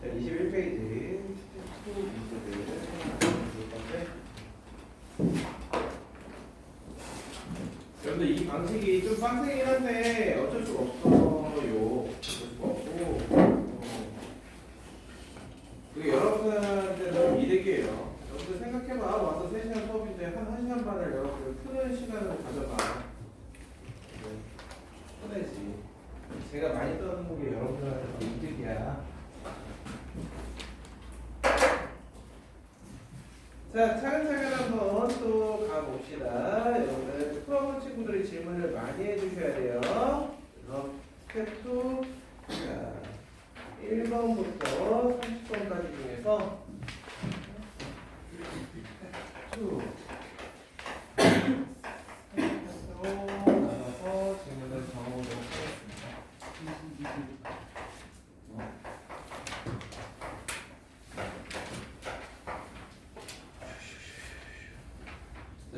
자, 21페이지 스텝 2 문제들 볼 건데, 여러분들 이 방식이 좀 빡세긴 한데 어쩔 수가 없어요. 어쩔 수가 없고, 그리고 여러분들한테는 이득이에요. 여러분들 생각해봐. 와서 3시간 수업인데 한 1시간 반을 여러분들 푸는 시간을 가져봐. 푸내지. 제가 많이 떠는 게 여러분들한테 이득이야. 자, 차근차근 한번 또 가봅시다. 여러분들 풀어본 친구들이 질문을 많이 해주셔야 돼요. 그래서 스텝 2, 자, 1번부터 30번까지 중에서 스텝 2 나눠서 질문을 정하도록 하겠습니다.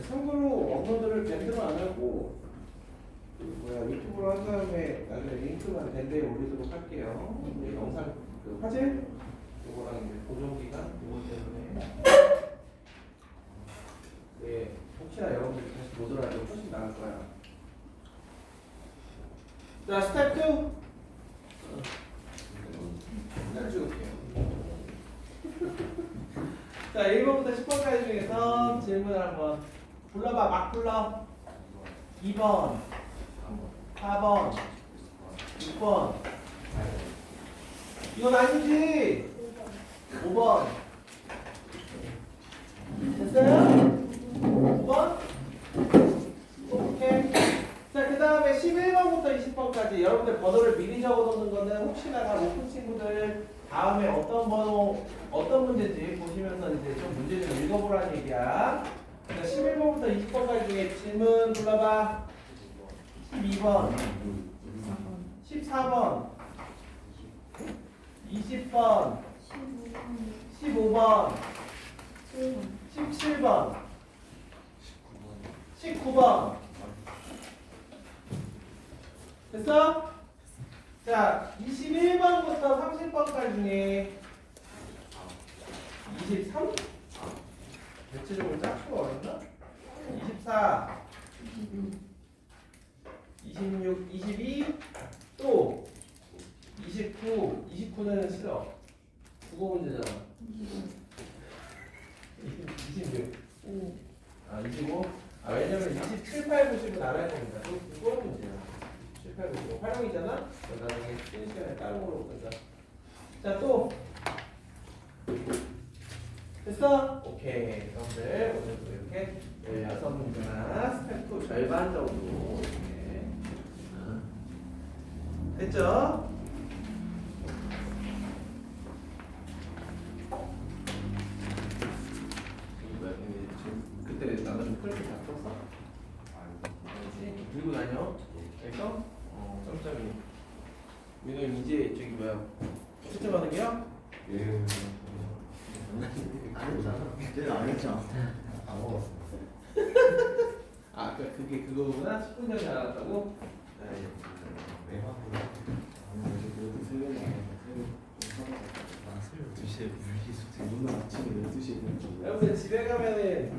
참고로 업로드를 밴드로 안 하고 유튜브로 한 다음에 나중에 링크만 밴드에 올리도록 할게요. 우리 영상 그 화질 요거랑 이제 보정 기간 요거 때문에 네, 혹시나 여러분들이 다시 못 들어가도 훨씬 나을 거야. 자, 스텝 2 잘 찍을게요. 자, 1번부터 10번까지 중에서 질문을 한번 불러봐. 막 불러. 2번 4번 6번 이건 아니지. 5번 됐어요? 5번? 오케이. 자, 그 다음에 11번부터 20번까지 여러분들 번호를 미리 적어놓는 거는 혹시나 다 못 푼 친구들 다음에 어떤 번호 어떤 문제인지 보시면서 이제 좀 문제 좀 읽어보라는 얘기야. 자, 11번부터 20번까지 중에 질문 불러봐. 12번 14번 20번 15번 17번 19번 됐어? 자, 21번부터 30번까지 중에 23? 대체적으로 짝수가 어렵나? 24 26, 22 또 29 29는 싫어. 국어 문제잖아. 26 아, 25 아, 왜냐면 27, 8, 90은 알아야 됩니다. 또 국어 문제야. 7, 8, 90 활용이잖아? 나중에 쉬는 시간에 다른 걸로 본다. 자, 또 됐어? 오케이. 여러분들 오늘도 이렇게 16문제나 스텝 2 절반 정도 이렇게 됐죠? 그때 나도 좀 클릭 다 풀었어? 알지? 들고 다녀? 알겠어? 점점이 민호님 이제 저기 뭐야 채점하는 게요? 예. 안 했잖아. 그때 안 했잖아. 다 먹었어. 아, 그게 그거구나? 10분 전에 알았다고? 왜 하고? 아니, 그래도 새벽에 안 했어. 12시에 물리수생 오늘 아침에 12시에 멈춰. 여러분들 집에 가면은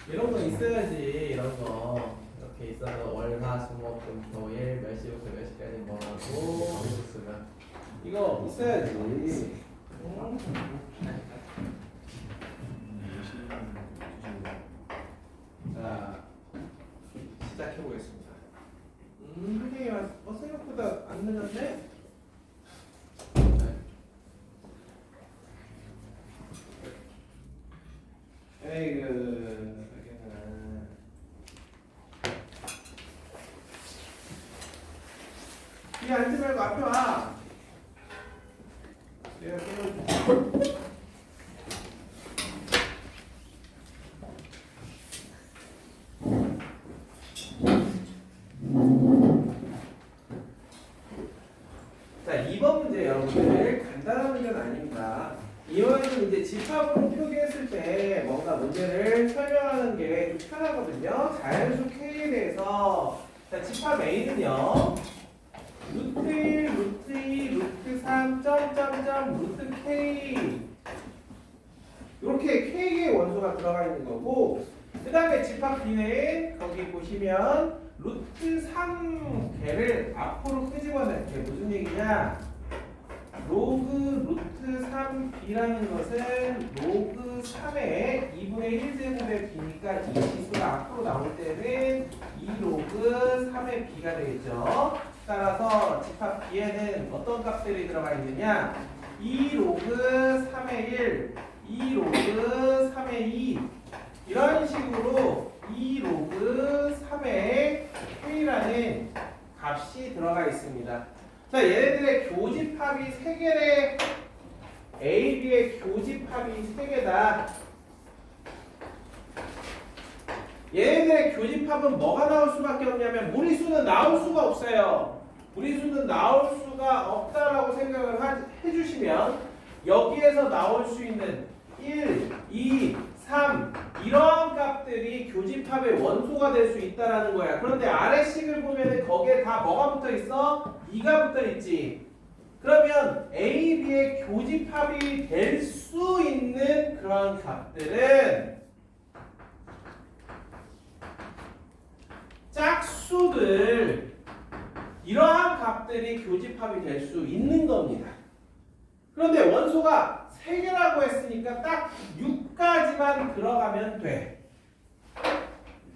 이런 거 있어야지. 이런 거 이렇게 있어서 월화수목금토일 몇 시부터 몇 시까지 뭐 하고 쓰면 이거 있어야지. 자 시작해 보겠습니다. 선생님 생각보다 안 늦었네. 에이그 뒤에 앉지 말고 앞에 와. 내가 깨워줄게. 자, 2번 문제 여러분들 간단한 문제는 아닙니다. 이번에는 이제 집합으로 표기했을 때 뭔가 문제를 설명하는 게 좀 편하거든요. 자연수 K에 대해서 자, 집합 A는요. 루트 1, 루트 2, 루트 3, 점점점, 루트 K 이렇게 K의 원소가 들어가 있는 거고 그 다음에 집합 B는 거기 보시면 루트 3개를 앞으로 끄집어낼 게 무슨 얘기냐 로그 루트 3B라는 것은 로그 3의 2분의 1제곱의 B니까 이 지수가 앞으로 나올 때는 2로그 3의 B가 되겠죠. 따라서 집합 B에는 어떤 값들이 들어가 있느냐 2로그 3의 1, 2로그 3의 2 이런 식으로 2로그 3의 K라는 값이 들어가 있습니다. 자, 얘네들의 교집합이 3개래. A, B의 교집합이 3개다. 얘네들의 교집합은 뭐가 나올 수밖에 없냐면 무리수는 나올 수가 없어요. 무리수는 나올 수가 없다라고 생각을 해주시면 여기에서 나올 수 있는 1, 2, 3 이런 값들이 교집합의 원소가 될 수 있다라는 거야. 그런데 아래식을 보면은 거기에 다 뭐가 붙어 있어? 2가 붙어 있지. 그러면 A, B의 교집합이 될 수 있는 그런 값들은 짝수들 이러한 값들이 교집합이 될 수 있는 겁니다. 그런데 원소가 3개라고 했으니까 딱 6까지만 들어가면 돼.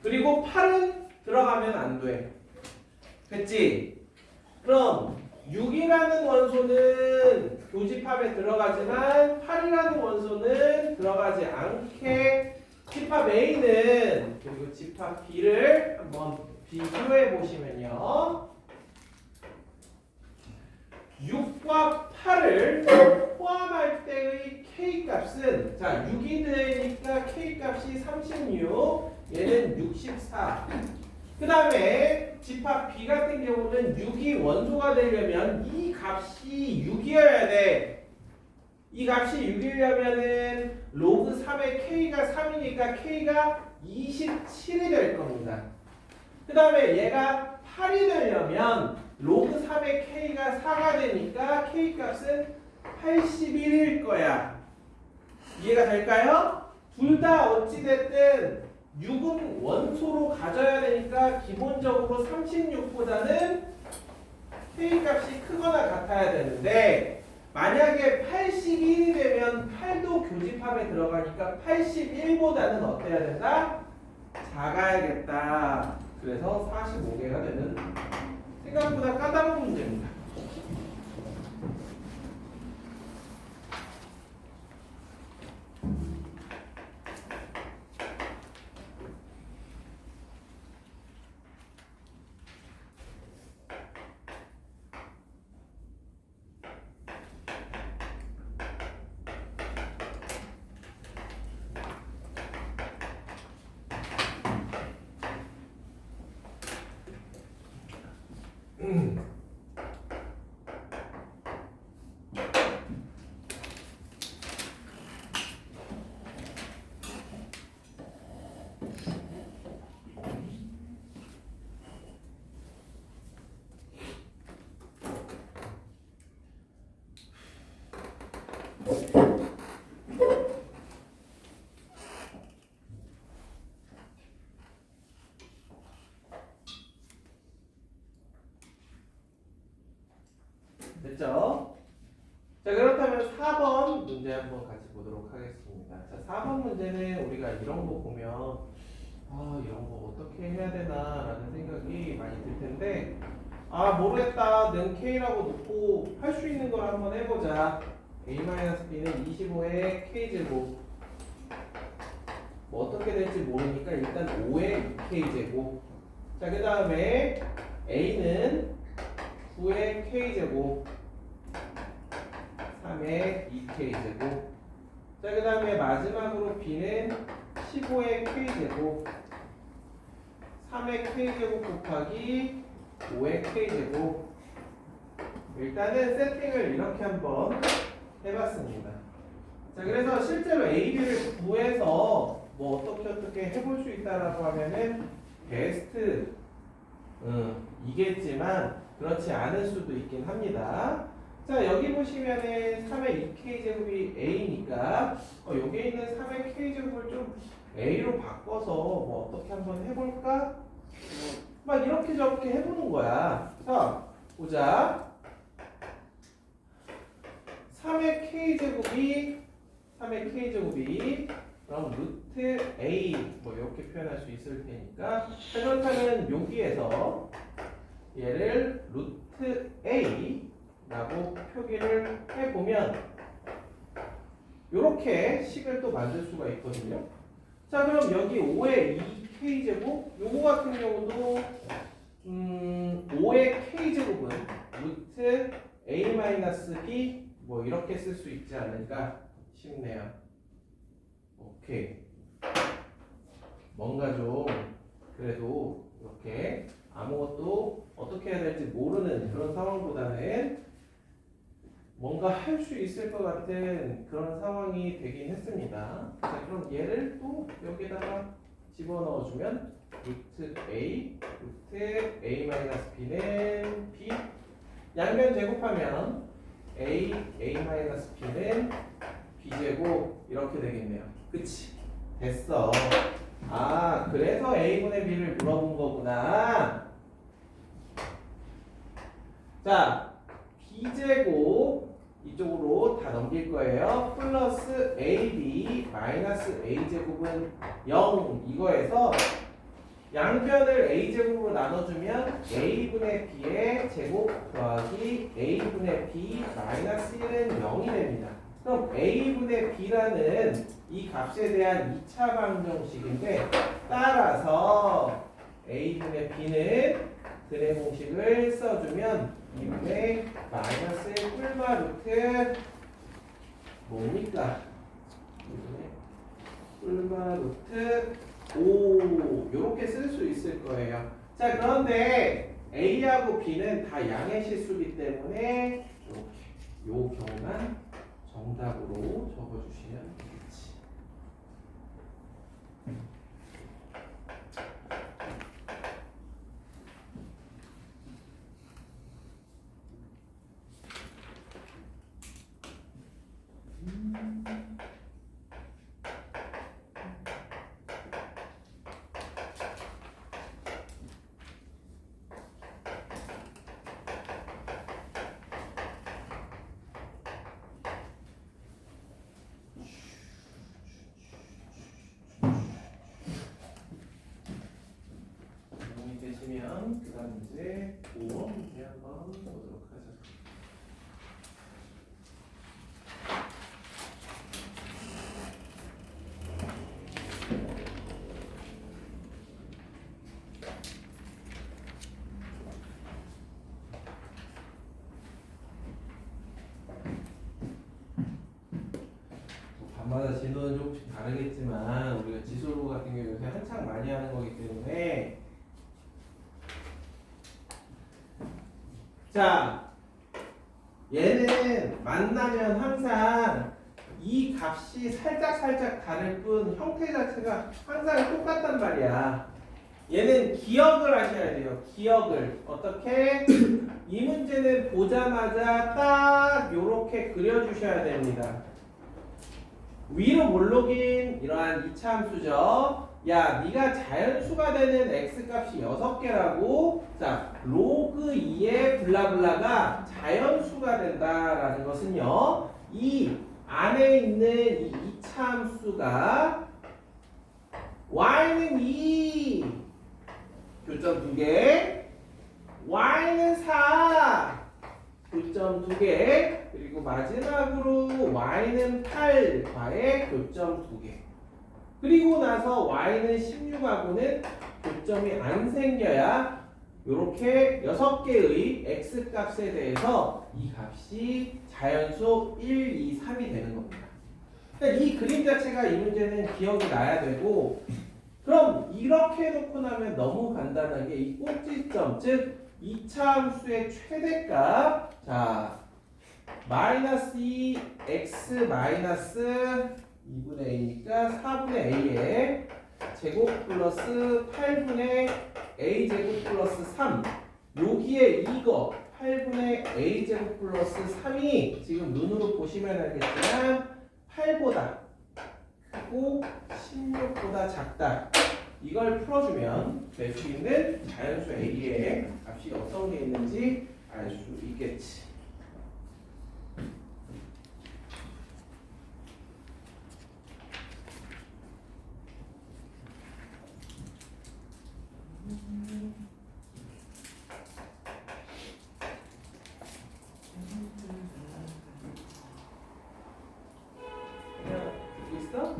그리고 8은 들어가면 안 돼. 됐지? 그럼 6이라는 원소는 교집합에 들어가지만 8이라는 원소는 들어가지 않게 집합 A는 그리고 집합 B를 한번 비교해 보시면요. 6과 8을 포함할 때의 K값은 자 6이 되니까 K값이 36 얘는 64 그 다음에 집합 B 같은 경우는 6이 원소가 되려면 이 값이 6이어야 돼. 이 값이 6이려면은 로그 3의 K가 3이니까 K가 27이 될 겁니다. 그 다음에 얘가 8이 되려면 로그 3의 K가 4가 되니까 K값은 81일 거야. 이해가 될까요? 둘 다 어찌됐든 6은 원소로 가져야 되니까 기본적으로 36보다는 K값이 크거나 같아야 되는데 만약에 81이 되면 8도 교집합에 들어가니까 81보다는 어때야 된다? 작아야겠다. 그래서 45개가 되는 생각보다 까다로운 문제입니다. 하겠습니다. 자, 4번 문제는 우리가 이런 거 보면 이런 거 어떻게 해야 되나라는 생각이 많이 들 텐데 모르겠다. 는 K라고 놓고 할 수 있는 걸 한번 해보자. A-B는 25의 K제곱. 뭐 어떻게 될지 모르니까 일단 5의 2K제곱. 자, 그 다음에 A는 9의 K제곱. 3의 2K제곱. 자, 그 다음에 마지막으로 B는 15의 K제곱. 3의 K제곱 곱하기 5의 K제곱. 일단은 세팅을 이렇게 한번 해봤습니다. 자, 그래서 실제로 AB를 구해서 뭐 어떻게 해볼 수 있다라고 하면은 베스트 이겠지만 그렇지 않을 수도 있긴 합니다. 자, 여기 보시면은 3의 2K제곱이 A니까 여기에 있는 3의 K제곱을 좀 A로 바꿔서 뭐 어떻게 한번 해볼까? 막 이렇게 저렇게 해보는 거야. 자, 보자. 3의 K제곱이 그럼 루트 A 뭐 이렇게 표현할 수 있을 테니까 자, 그렇다면 여기에서 얘를 루트 A라고 표기를 해보면 이렇게 식을 또 만들 수가 있거든요. 자, 그럼 여기 5의 2K제곱 요거 같은 경우도 5의 K제곱은 루트 A-B 뭐 이렇게 쓸 수 있지 않을까 싶네요. 오케이. 뭔가 좀 그래도 이렇게 아무것도 어떻게 해야 될지 모르는 그런 상황보다는 뭔가 할 수 있을 것 같은 그런 상황이 되긴 했습니다. 자, 그럼 얘를 또 여기다가 집어넣어주면 루트 A-B는 B 양변 제곱하면 A-B는 B제곱 이렇게 되겠네요. 그치? 됐어. 그래서 A분의 B를 물어본 거구나. 자, B제곱 이쪽으로 다 넘길 거예요. 플러스 AB 마이너스 A제곱은 0 이거에서 양변을 A제곱으로 나눠주면 A분의 B의 제곱 더하기 A분의 B 마이너스 1은 0이 됩니다. 그럼 A분의 B라는 이 값에 대한 2차 방정식인데 따라서 A분의 B는 근의 공식을 써주면 2분의 마이너스 꿀마 루트 뭡니까? 2분의 꿀마 루트 5 요렇게 쓸 수 있을 거예요. 자, 그런데 A하고 B는 다 양의 실수이기 때문에 이렇게 요 경우만 정답으로 적어주시면 되겠지. 되시면 그 다음 이제 5번 문제 한번 보도록 하죠. 밤마다 진도는 조금씩 다르겠지만 우리가 지수로 같은 경우 요새 한창 많이 하는 거기 때문에 자, 얘는 만나면 항상 이 값이 살짝 다를 뿐 형태 자체가 항상 똑같단 말이야. 얘는 기억을 하셔야 돼요. 기억을. 어떻게? 이 문제는 보자마자 딱 요렇게 그려주셔야 됩니다. 위로 몰록인 이러한 이차함수죠. 야, 네가 자연수가 되는 x값이 6개라고. 자, 로그 2의 블라블라가 자연수가 된다라는 것은요. 이 안에 있는 이 이차함수가 y는 2 교점 2개, y는 4 교점 2개, 그리고 마지막으로 y는 8과의 교점 2개. 그리고 나서 y는 16하고는 교점이 안 생겨야 이렇게 6개의 x 값에 대해서 이 값이 자연수 1, 2, 3이 되는 겁니다. 그러니까 이 그림 자체가 이 문제는 기억이 나야 되고, 그럼 이렇게 해놓고 나면 너무 간단하게 이 꼭지점, 즉 2차 함수의 최대값, 자 마이너스 2 x 마이너스 2분의 a니까 4분의 a의 제곱 플러스 8분의 a 제곱 플러스 3, 여기에 이거 8분의 a 제곱 플러스 3이 지금 눈으로 보시면 알겠지만 8보다 크고 16보다 작다. 이걸 풀어주면 될 수 있는 자연수 a의 값이 어떤 게 있는지 알 수 있겠지. 있어?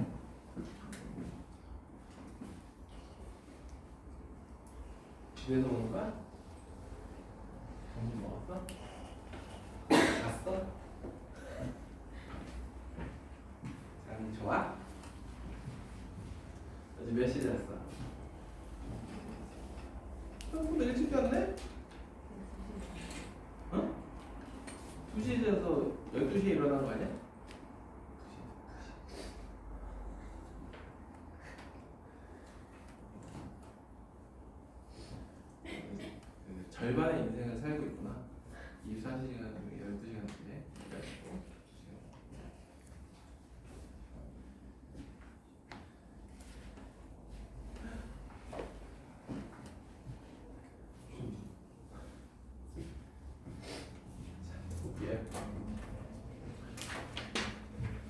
집에서 오는 거야? 점심 먹었어? 갔어? 잠이 좋아? 어제 몇 시에 잤어? 오늘 일찍 잤네? 응? 2시에 자서 12시에 일어난 거 아니야? 절반의 인생을 살고 있구나. 24시간 중에 12시간째.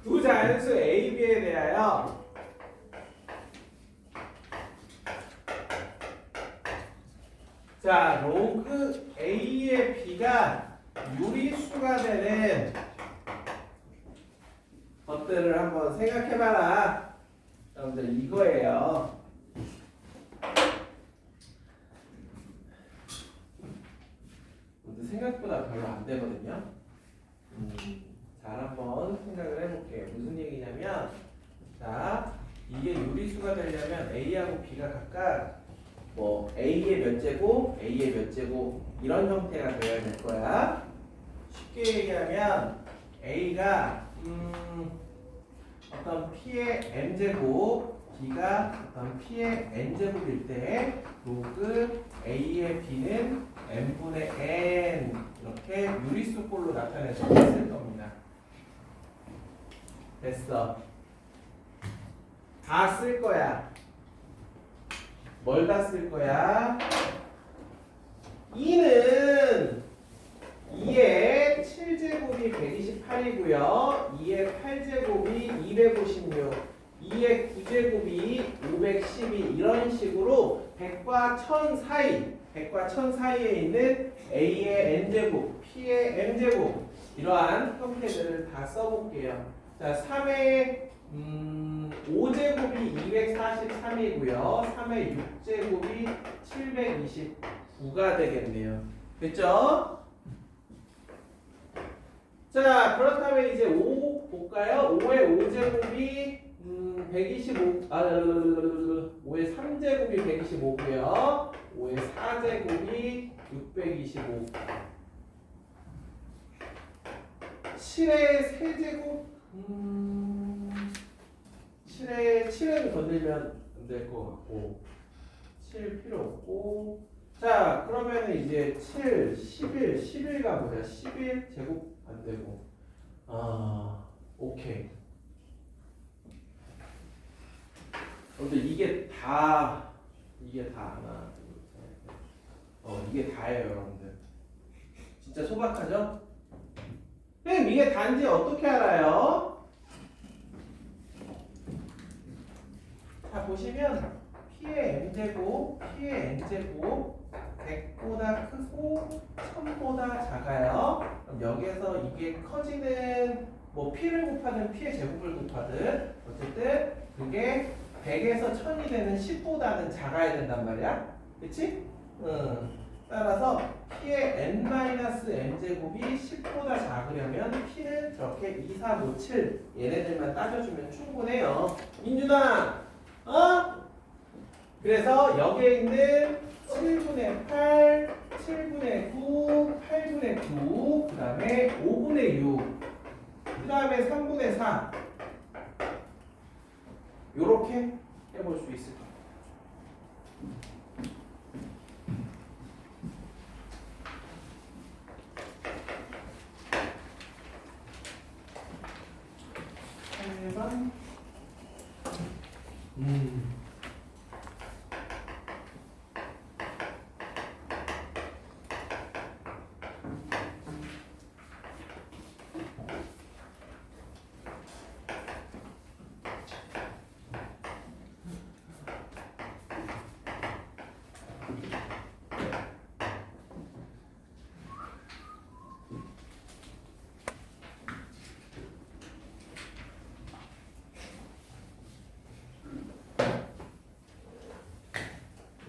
두 자연수 A, B에 대하여 자, 로그 A의 B가 유리수가 되는 것들을 한번 생각해봐라. 여러분들 이거예요. 생각보다 별로 안 되거든요. 잘 한번 생각을 해볼게요. 무슨 얘기냐면, 자, 이게 유리수가 되려면 A하고 B가 각각 뭐 A의 몇 제곱, A의 몇 제곱 이런 형태가 되어야 될 거야. 쉽게 얘기하면 A가 어떤 P의 M제곱, B가 어떤 P의 N제곱일 때 로그 A의 B는 N분의 N 이렇게 유리수꼴로 나타내서 쓸 겁니다. 됐어. 다 쓸 거야. 뭘 다 쓸 거야? 2는 2의 7제곱이 128이고요. 2의 8제곱이 256, 2의 9제곱이 512 이런 식으로 100과 1000 사이, 100과 1000 사이에 있는 A의 N제곱, P의 M제곱 이러한 형태들을 다 써볼게요. 자, 3의 5제곱이 243이고요. 3의 6제곱이 729가 되겠네요. 됐죠? 자, 그렇다면 이제 5 볼까요? 5의 5제곱이 125, 5의 3제곱이 125고요. 5의 4제곱이 625. 7의 세제곱 7은 건들면 안 될 것 같고 7 필요 없고. 자, 그러면 이제 7, 11, 11가 뭐야? 11 제곱 안 되고. 오케이. 근데 이게 다 하나, 이게 다예요, 여러분들. 진짜 소박하죠? 선생님, 이게 단지 어떻게 알아요? 자 보시면 P의 M제곱, P의 N제곱 100보다 크고 1000보다 작아요. 그럼 여기에서 이게 커지는 뭐 P를 곱하든 P의 제곱을 곱하든 어쨌든 그게 100에서 1000이 되는 10보다는 작아야 된단 말이야. 그치? 따라서 P의 N-M제곱이 10보다 작으려면 P는 저렇게 2, 3, 5, 7 얘네들만 따져주면 충분해요. 민준아! 그래서 여기에 있는 7분의 8, 7분의 9, 8분의 9, 그 다음에 5분의 6, 그 다음에 3분의 4 요렇게 해볼 수 있을 거예요.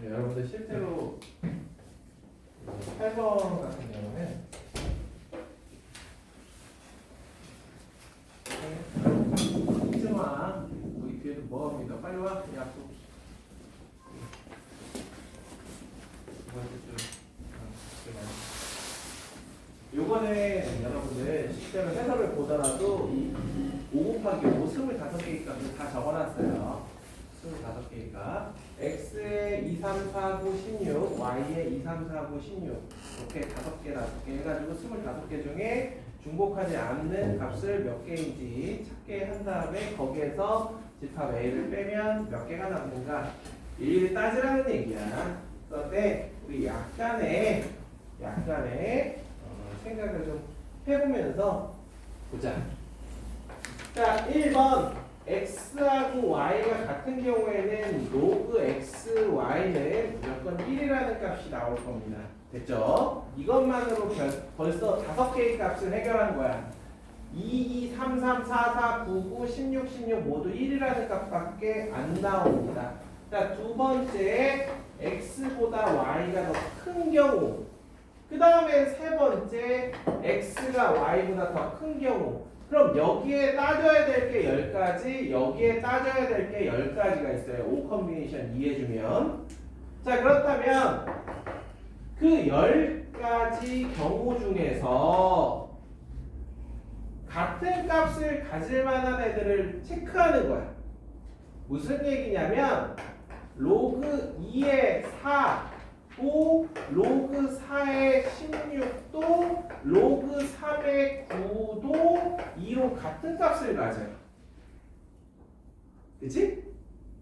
네, 여러분들 실제로 8번 같은 경우는 이승아 우리 뒤에도 뭐합니다. 빨리 와. 약속. 두 번째 줄. 요거는 여러분들 실제로 해설을 보더라도 이 5 곱하기 5 25개의 값을 다 적어놨어요. 25개니까 x에 2, 3, 4, 9, 16 y에 2, 3, 4, 9, 16 이렇게 5개, 5개 해가지고 25개 중에 중복하지 않는 값을 몇 개인지 찾게 한 다음에 거기에서 집합 a를 빼면 몇 개가 남는가 일일이 따지라는 얘기야. 그런데 우리 약간의 생각을 좀 해보면서 보자. 자, 1번 x하고 y가 같은 경우에는 로그 x, y는 무조건 1이라는 값이 나올 겁니다. 됐죠? 이것만으로 벌써 5개의 값을 해결한 거야. 2, 2, 3, 3, 4, 4, 9, 9, 16, 16 모두 1이라는 값밖에 안 나옵니다. 자, 두 번째 x보다 y가 더 큰 경우, 그 다음에 세 번째 x가 y보다 더 큰 경우. 그럼 여기에 따져야 될 게 10가지, 여기에 따져야 될 게 10가지가 있어요. 5 컨비네이션 이해해주면. 자, 그렇다면 그 10가지 경우 중에서 같은 값을 가질 만한 애들을 체크하는 거야. 무슨 얘기냐면 로그 2의 4도 로그 4의 16도 로그 3의 9도 2로 같은 값을 가져요. 그치?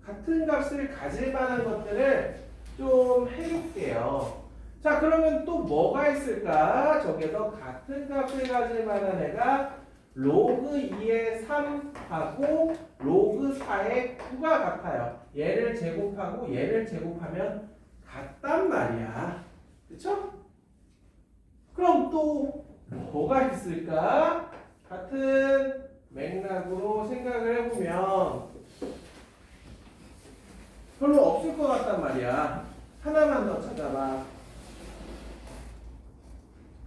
같은 값을 가질 만한 것들을 좀 해볼게요. 자, 그러면 또 뭐가 있을까? 저기서 같은 값을 가질 만한 애가 로그 2의 3하고 로그 4의 9가 같아요. 얘를 제곱하고 얘를 제곱하면 같단 말이야. 그쵸? 그럼 또 뭐가 있을까? 같은 맥락으로 생각을 해보면 별로 없을 것 같단 말이야. 하나만 더 찾아봐.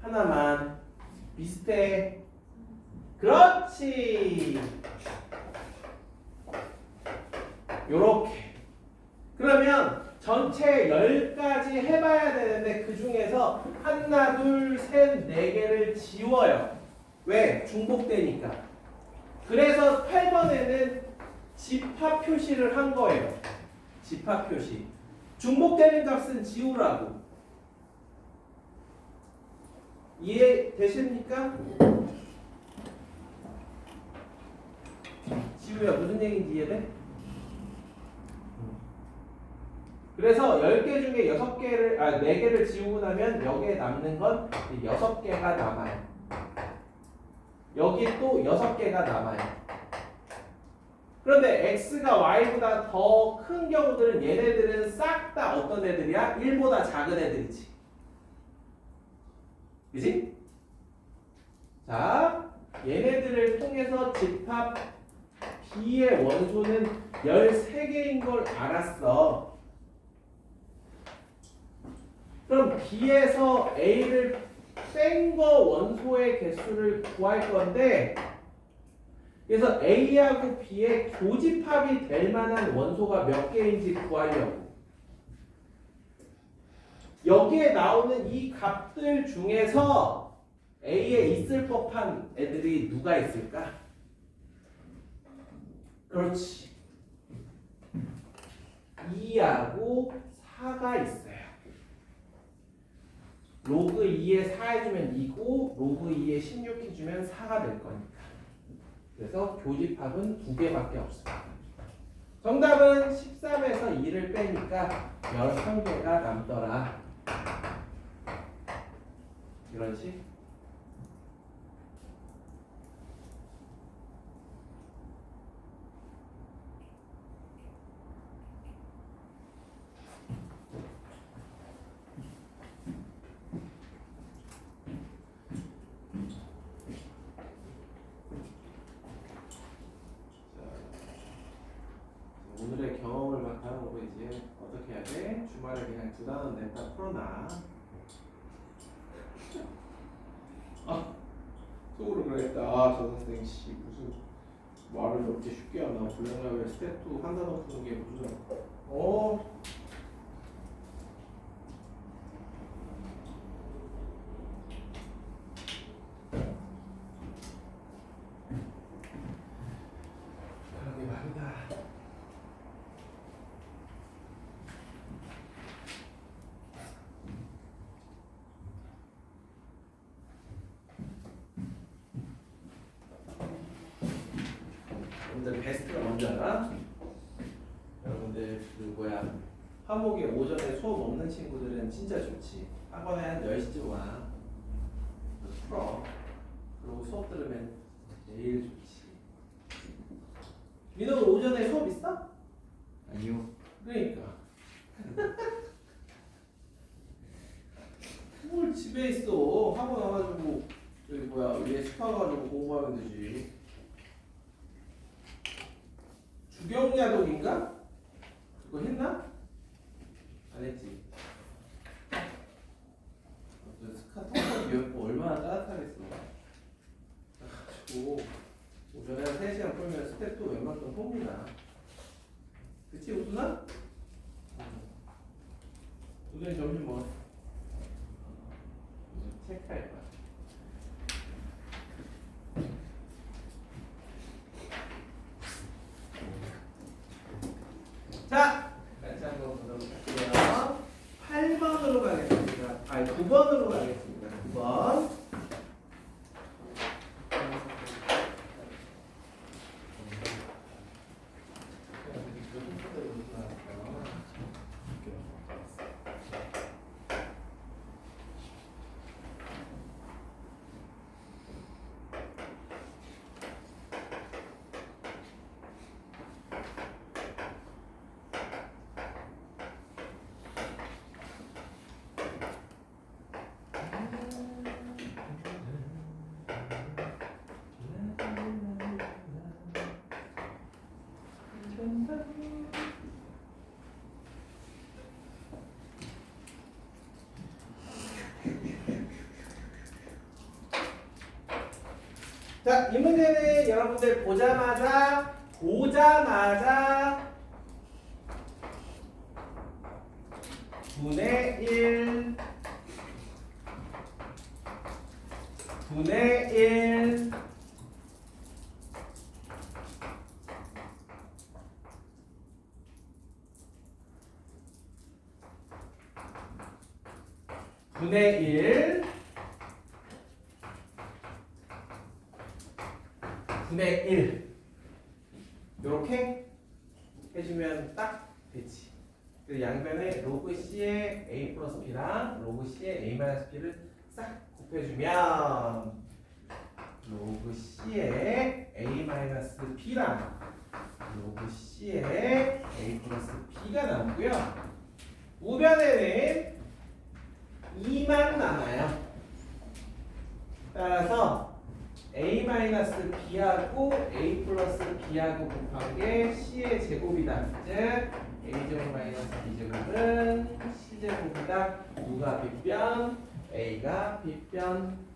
하나만. 비슷해. 그렇지. 요렇게. 그러면 전체 10가지 해봐야 되는데 그 중에서 하나, 둘, 셋, 네 개를 지워요. 왜? 중복되니까. 그래서 8번에는 집합 표시를 한 거예요. 집합 표시. 중복되는 값은 지우라고. 이해되십니까? 지우야, 무슨 얘기인지 이해돼? 그래서 10개 중에 4개를 지우고 나면 여기에 남는 건 6개가 남아요. 여기 또 6개가 남아요. 그런데 x가 y보다 더 큰 경우들은 얘네들은 싹 다 어떤 애들이야? 1보다 작은 애들이지. 그지? 자, 얘네들을 통해서 집합 B의 원소는 13개인 걸 알았어. 그럼 B에서 A를 뺀 거 원소의 개수를 구할 건데, 그래서 A하고 B의 교집합이 될 만한 원소가 몇 개인지 구하려고. 여기에 나오는 이 값들 중에서 A에 있을 법한 애들이 누가 있을까? 그렇지. 2하고 4가 있어요. 로그 2에 4 해주면 2고 로그 2에 16 해주면 4가 될 거니까. 그래서 교집합은 2개밖에 없습니다. 정답은 13에서 2를 빼니까 11개가 남더라. 이런 식. 오늘의 경험을 바탕으로 이제 어떻게 해야 돼? 주말에 그냥 두 단원 냈다 풀어놔. 아, 속으로 그랬다. 아, 저 선생 씨 무슨 말을 이렇게 쉽게 하나? 불량하게 스텝2 한 단원 푸는 게 무슨? 그러게 말이다. 여러분들 베스트가 뭔지 알아? 여러분들 그 뭐야 화목에 오전에 수업 없는 친구들은 진짜 좋지. 학원에 한 10시쯤 와. 풀어. 그리고 수업 들으면 제일 좋지. 민호는 오전에 수업 있어? 아니요. 그러니까. 뭘 집에 있어. 학원 와가지고 저기 뭐야 예습 와가지고 공부하면 되지. 주경야독인가? 그거 했나? 안 했지. 스카토가 비었고 얼마나 따뜻하겠어. 그래가지고 오전에 한 3시간 풀면 스텝도 웬만큼 풉니다. 그치 우순아? 우순이 점심 먹었어. 체크할 거야. 자, 같이 한번 보도록 할게요. 8번으로 가겠습니다. 아니 9번으로 가겠습니다. 9번. 자, 이 문제는 여러분들 보자마자 분의 1 분의 1 분의 1 분의 1 이렇게 해주면 딱 되지. 그리고 양변에 로그 C의 A 플러스 B랑 로그 C의 A 마이너스 B를 싹 곱해주면 로그 C의 A 마이너스 B랑 로그 C에 A 플러스 B가 남고요. 우변에는 2만 남아요. 따라서 A 마이너스 B하고 A 플러스 B하고 곱한 게 C의 제곱이다. 즉 A제곱 마이너스 B제곱은 C제곱이다. 누가 빗변? A가 빗변.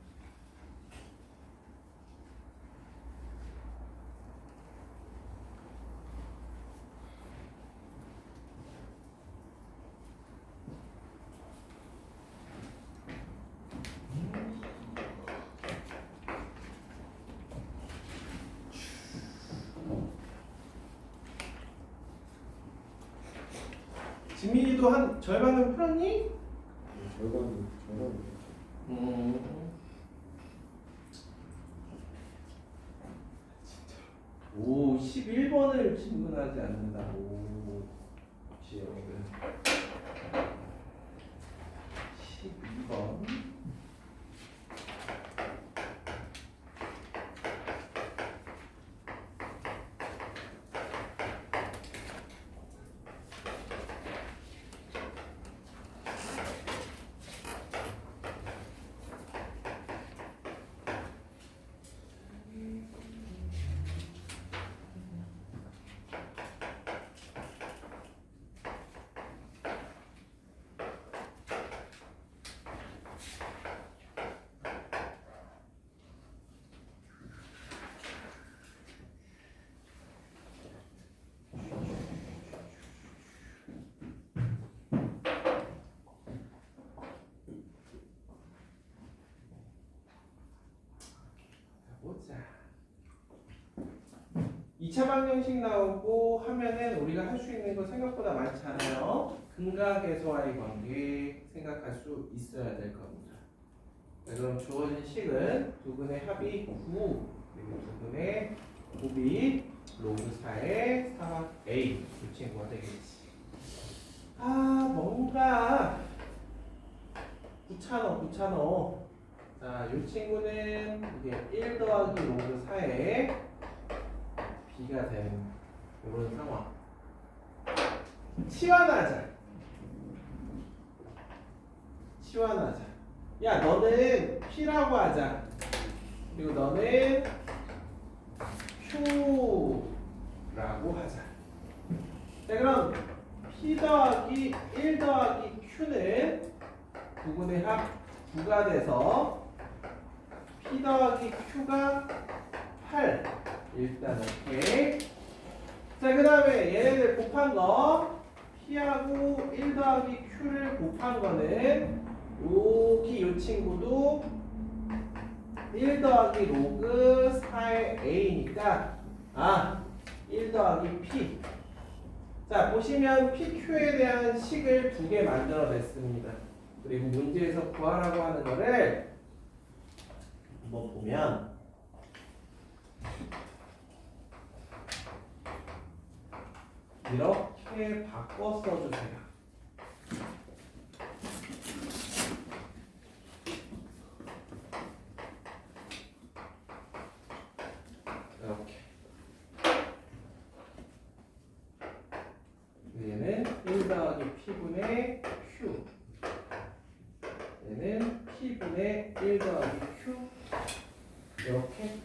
지민이도 한 절반은 풀었니? 절반은 오, 11번을 질문하지 않는다고. 지영은 12번. 보자. 2차 방정식 나오고 하면은 우리가 할 수 있는 거 생각보다 많지 않아요. 근각에서와의 관계 생각할 수 있어야 될 겁니다. 자, 그럼 주어진 식은 두근의 합이 9 그리고 두근의 곱이 로그 4의 4 A 이 친구가 되겠지. 아 뭔가 귀찮어. 자, 이 친구는 이게 1 더하기 로그 4에 B가 되는 이런 상황. 치환하자. 야, 너는 P라고 하자. 그리고 너는 Q라고 하자. 자, 그럼 P 더하기 1 더하기 Q는 두근의 합 9가 돼서 P 더하기 Q가 8. 일단 오케이. 자, 그 다음에 얘네들 곱한 거 P하고 1 더하기 Q를 곱한 거는 여기 이 친구도 1 더하기 로그 4의 A니까 1 더하기 P. 자, 보시면 PQ에 대한 식을 2개 만들어냈습니다. 그리고 문제에서 구하라고 하는 거를 한번 보면 이렇게 바꿔 써주세요. 이렇게. 얘는 1 더하기 P분의 Q. 얘는 P분의 1 더하기 Q. 이렇게.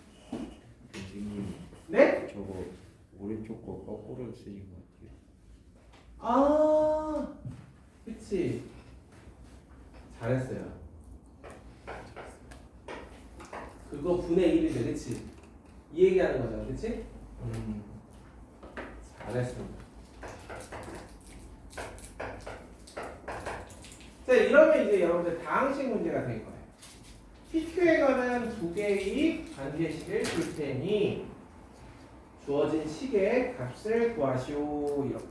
선생님, 네? 저거 오른쪽 거 거꾸로 쓰신 것 같아요. 그치. 잘했어요. 그거 분의 1인데, 그치? 이 얘기하는 거잖아, 그치? 잘했습니다. 자, 이러면 이제 여러분들 다항식 문제가 될 거예요. PQ에 관한 2개의 관계식을 줄 테니 주어진 식의 값을 구하시오. 이렇게.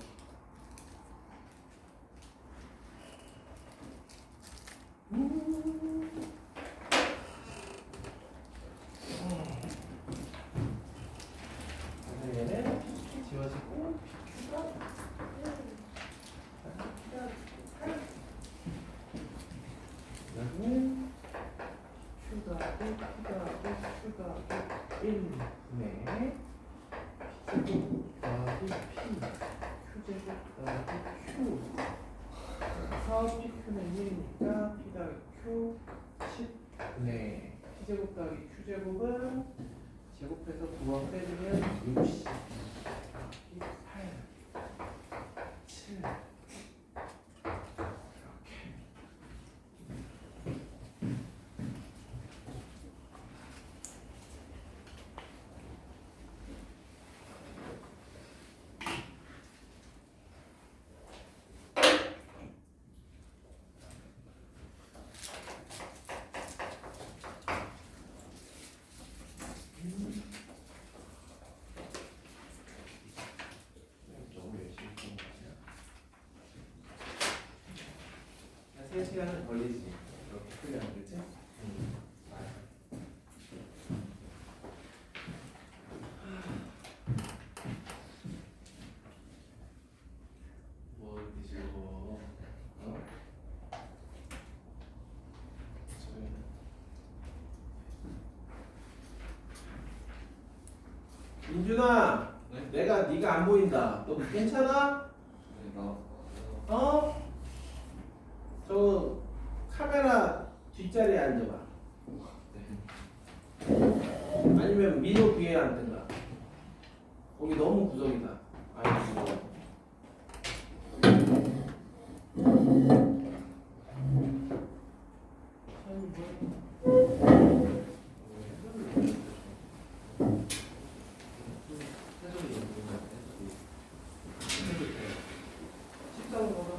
얘는 지워지고 PQ가 여기는 Q가 하고 1분의 P제곱 더하기 Q제곱 더하기 Q. 그래서 PQ는 1이니까 P 더하기 Q 10분의 P제곱 더하기 Q제곱은 제곱해서 9번 빼주면 60 8 7 너무 열심히 푸는 거 아니야? 3시간은 걸리지. 이렇게 풀려면 되지? 뭐 드시고 어? 저희 민준아, 네? 내가 네가 안 보인다. 너 괜찮아? 나 어? 저 카메라 뒷자리에 앉아봐. 아니면 민호 뒤에 앉든가. 거기 너무 구석이다. 아이고. 식사로 먹어.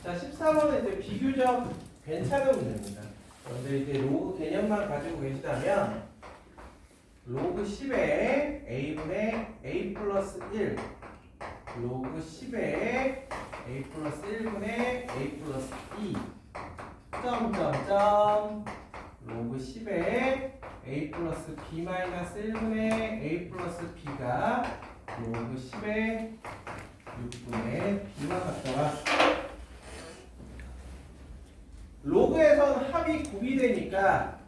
자, 14번은 이제 비교적 괜찮은 문제입니다. 그런데 이제 로그 개념만 가지고 계시다면 로그 10에 a분의 a 플러스 1 로그 10에 a 플러스 1분의 a 플러스 2 점점점 로그 10에 a 플러스 b 마이너스 1분의 a 플러스 b가 로그 10에 6분의 b와 같더라. 로그에선 합이 곱이 되니까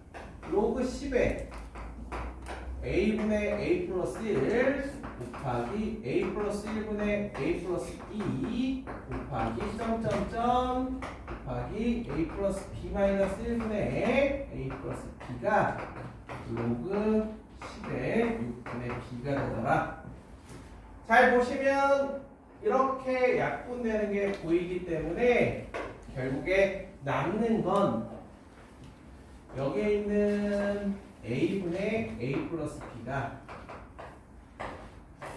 로그 10에 a분의 a 플러스 1 곱하기 a 플러스 1분의 a 플러스 2 곱하기 점점점 곱하기 a 플러스 b 마이너스 1분의 a 플러스 b가 로그 10에 6분의 b가 되더라. 잘 보시면 이렇게 약분되는 게 보이기 때문에 결국에 남는 건 여기에 있는 a분의 a 플러스 b가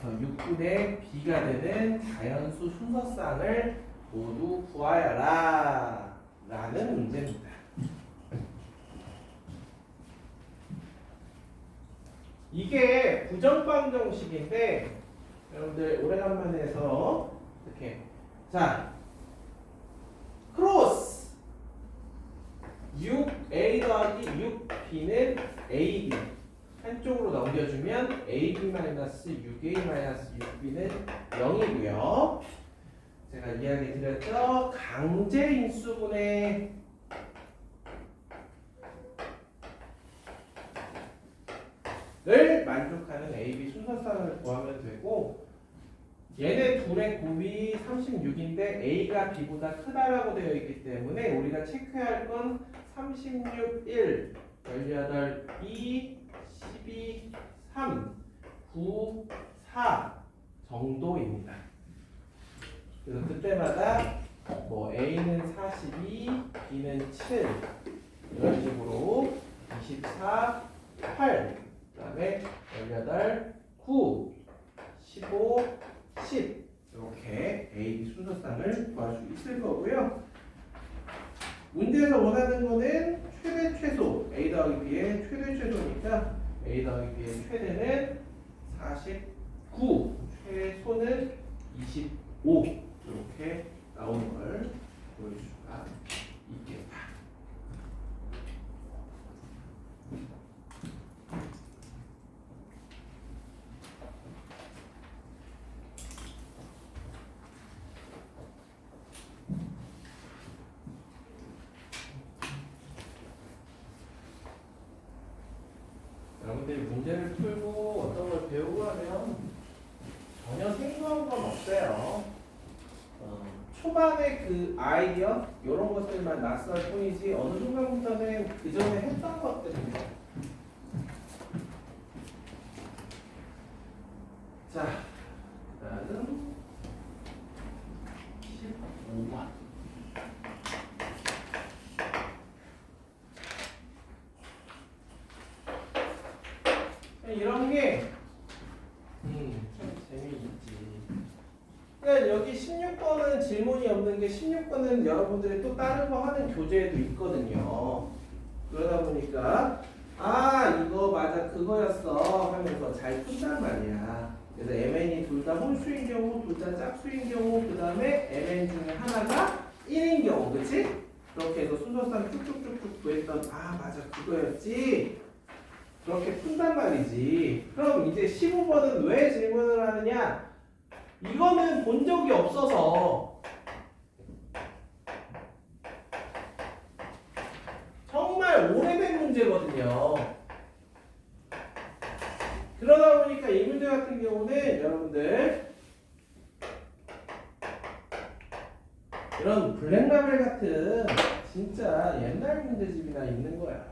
6분의 b가 되는 자연수 순서쌍을 모두 구하여라 라는 문제입니다. 이게 부정방 정식인데 여러분들 오래간만에 해서 이렇게 자 크로스 6a 더하기 6b는 ab 한쪽으로 넘겨주면 ab 마이너스 6a 마이너스 6b는 0이고요. 제가 이야기 드렸죠. 강제 인수분해 를 만족하는 ab 순서쌍을 구하면 되고 얘네 둘의 곱이 36인데 a가 b보다 크다라고 되어 있기 때문에 우리가 체크할 건 36, 1, 18, 2, 12, 3, 9, 4 정도입니다. 그래서 그때마다 뭐 a는 42, b는 7 이런 식으로 24, 8 그다음에 18, 9, 15, 10 이렇게 A, B 순서상을 구할 수 있을 거고요. 문제에서 원하는 거는 최대 최소 A 더하기 B의 최대 최소니까 A 더하기 B의 최대는 49, 최소는 25 이렇게 나오는 걸 보여줄 수가 있겠다. 여러분들이 문제를 풀고 어떤 걸 배우고 하면 전혀 생소한 건 없어요. 초반에 그 아이디어 이런 것들만 낯설 뿐이지 어느 순간부터는 그 전에 했던 것들입니다. 자, 다음 15번. 이런 게 참 재미있지. 그러니까 여기 16번은 질문이 없는 게 16번은 여러분들이 또 다른 거 하는 교재에도 있거든요. 그러다 보니까 아 이거 맞아 그거였어 하면서 잘 푼단 말이야. 그래서 MN이 둘 다 홀수인 경우, 둘 다 짝수인 경우, 그 다음에 MN 중에 하나가 1인 경우, 그치? 그렇게 해서 순서상 쭉쭉쭉쭉 구했던 아 맞아 그거였지. 그렇게 푼단 말이지. 그럼 이제 15번은 왜 질문을 하느냐? 이거는 본 적이 없어서 정말 오래된 문제거든요. 그러다 보니까 이 문제 같은 경우는 여러분들 이런 블랙라벨 같은 진짜 옛날 문제집이나 있는 거야.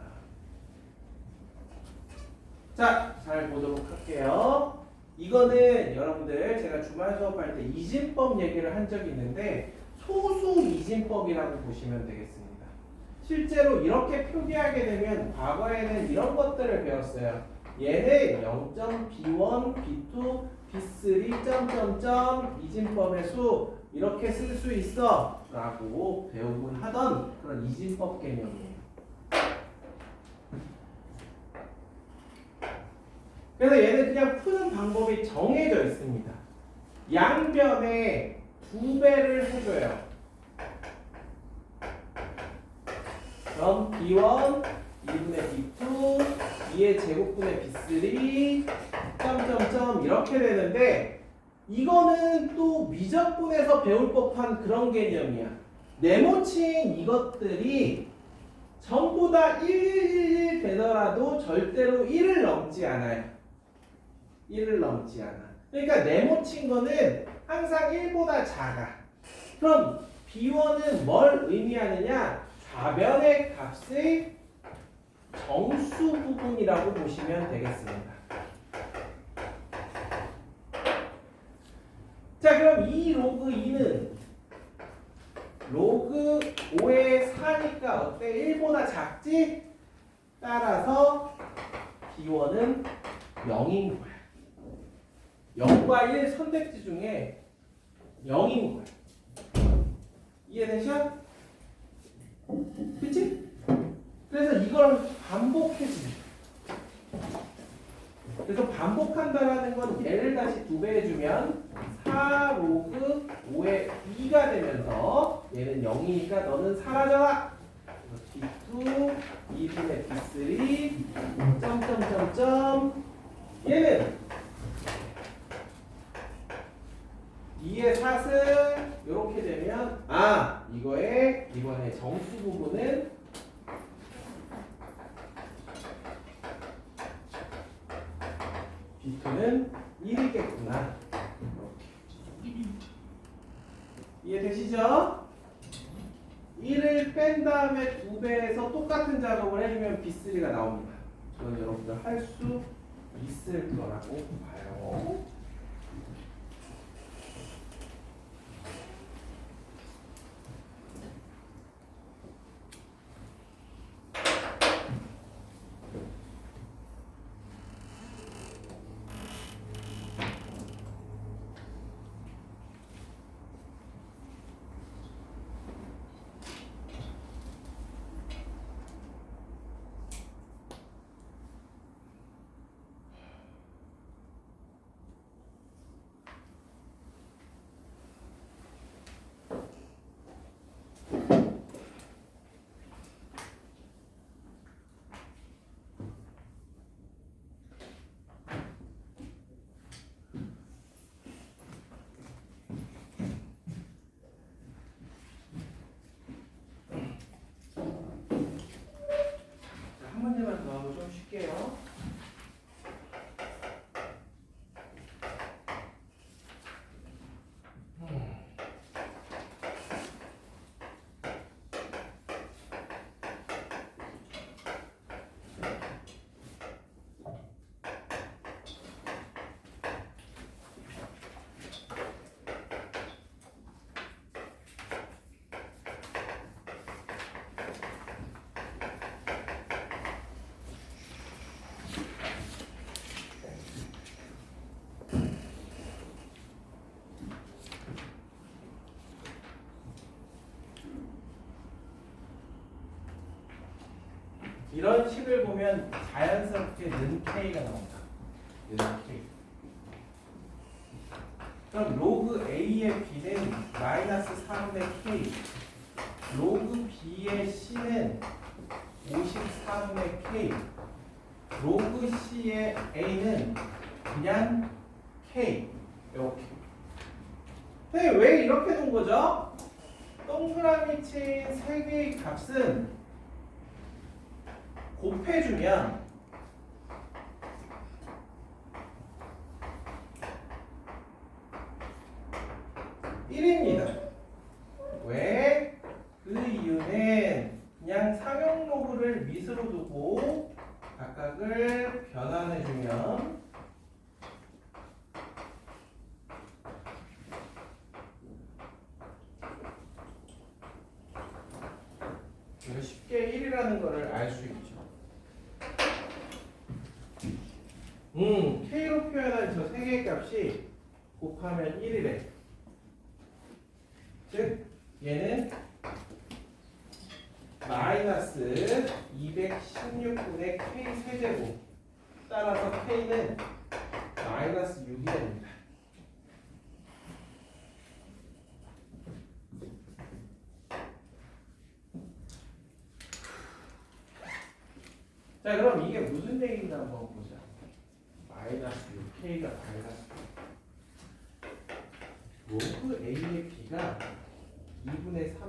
자, 잘 보도록 할게요. 이거는 여러분들 제가 주말 수업할 때 이진법 얘기를 한 적이 있는데 소수 이진법이라고 보시면 되겠습니다. 실제로 이렇게 표기하게 되면 과거에는 이런 것들을 배웠어요. 얘는 0.B1, B2, B3, 점점점 이진법의 수 이렇게 쓸 수 있어 라고 배우곤 하던 그런 이진법 개념이에요. 그래서 얘는 그냥 푸는 방법이 정해져 있습니다. 양변에 2배를 해줘요. 그럼 B1, 2분의 B2, 2의 제곱분의 B3, 점점점 이렇게 되는데 이거는 또 미적분에서 배울 법한 그런 개념이야. 네모친 이것들이 전부 다 111 되더라도 절대로 1을 넘지 않아요. 1을 넘지 않아. 그러니까 네모친 거는 항상 1보다 작아. 그럼 B1은 뭘 의미하느냐? 좌변의 값의 정수 부분이라고 보시면 되겠습니다. 자, 그럼 이 로그 2는 로그 5의 4니까 어때? 1보다 작지? 따라서 B1은 0인 거야. 0과 1 선택지 중에 0인 거야. 이해되셔? 그치? 그래서 이걸 반복해주는 그래서 반복한다라는 건 얘를 다시 2배 해주면 4 로그 5의 2가 되면서 얘는 0이니까 너는 사라져라. B2, 2분의 B3, 점점점점 얘는 2의 4승 이렇게 되면 아 이거의 이번에 정수 부분은 B2는 1이겠구나. 이렇게. 이해되시죠? 1을 뺀 다음에 2배에서 똑같은 작업을 해주면 B3가 나옵니다. 저는 여러분들 할 수 있을 거라고 봐요. 이런 식을 보면 자연스럽게 는 K가 나온다. 는 K. 그럼 로그 A의 B는 마이너스 4분의 K, 로그 B의 C는 54분의 K, 로그 C의 A는 그냥 K. 이렇게. 근데 왜 이렇게 놓은 거죠? 동그라미 친 3개의 값은 곱해주면 (1입니다) 왜? 그 이유는 그냥 상용 로그를 밑으로 두고 각각을 변환해주면 쉽게 1이라는 거를 알 수 있죠. K로 표현한 저 3개의 값이 곱하면 1이래. 즉 얘는 마이너스 216분의 K 세제곱, 따라서 K는 마이너스 6이 됩니다. 자, 그럼 이게 무슨 얘기인가 한번 보자. 마이너스 6K가 마이너스 6. 로그 A의 B가 2분의 3.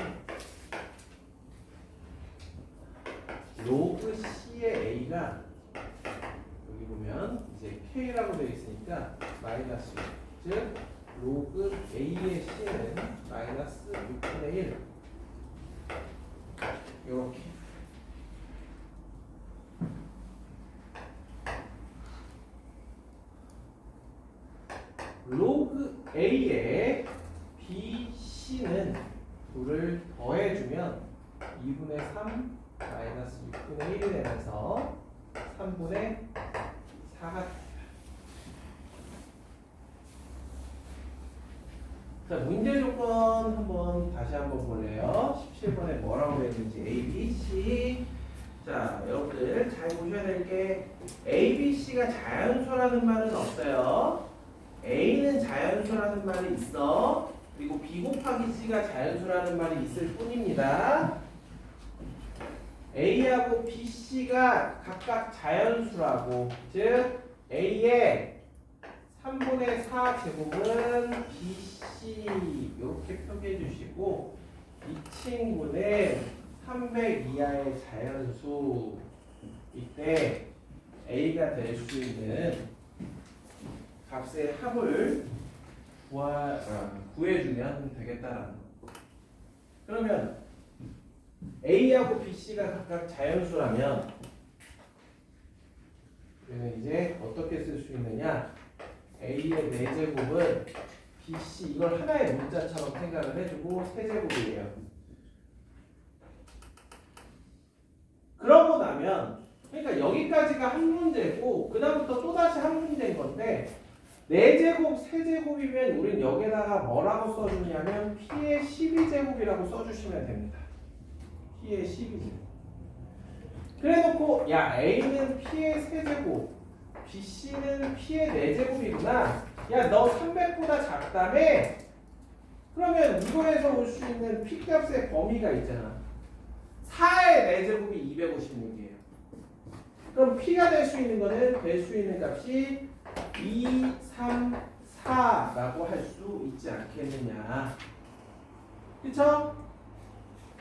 로그 C의 A가 여기 보면 이제 K라고 되어 있으니까 마이너스 6. 즉 로그 A의 C는 마이너스 6분의 1. 이렇게. 로그 A에 BC는 2를 더해주면 2분의 3 마이너스 6분의 1이 되면서 3분의 4가 됩니다. 자, 문제 조건 다시 한번 볼래요. 17번에 뭐라고 했는지 A, B, C. 자, 여러분들 잘 보셔야 될 게 A, B, C가 자연수라는 말은 없어요. A는 자연수라는 말이 있어. 그리고 B 곱하기 C가 자연수라는 말이 있을 뿐입니다. A하고 B, C가 각각 자연수라고, 즉 A의 3분의 4 제곱은 BC 이렇게 표기해 주시고, 이 친구는 300 이하의 자연수. 이때 A가 될 수 있는 값의 합을 구해주면 되겠다라는 거. 그러면 A하고 BC가 각각 자연수라면 우리는 이제 어떻게 쓸 수 있느냐? A의 4제곱은 BC, 이걸 하나의 문자처럼 생각을 해주고 세제곱이에요. 그러고 나면, 그러니까 여기까지가 한 문제고 그 다음부터 또다시 한 문제인 건데, 4제곱, 세제곱이면 우린 여기다가 뭐라고 써주냐면 P의 12제곱이라고 써주시면 됩니다. P의 12제곱. 그래놓고 야, A는 P의 세제곱, BC는 P의 4제곱이구나. 야, 너 300보다 작다며? 그러면 이거에서 올 수 있는 P값의 범위가 있잖아. 4의 4제곱이 256이에요. 그럼 P가 될 수 있는 거는, 될 수 있는 값이 2, 3, 4라고 할 수 있지 않겠느냐. 그쵸?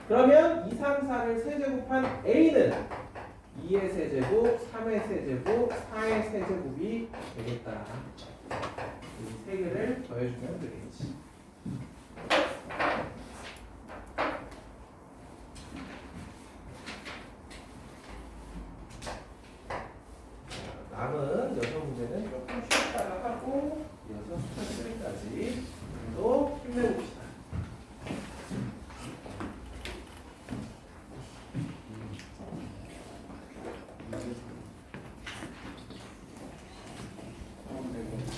그러면 2, 3, 4를 세제곱한 A는 2의 세제곱, 3의 세제곱, 4의 세제곱이 되겠다. 이 세 개를 더해주면 되겠지.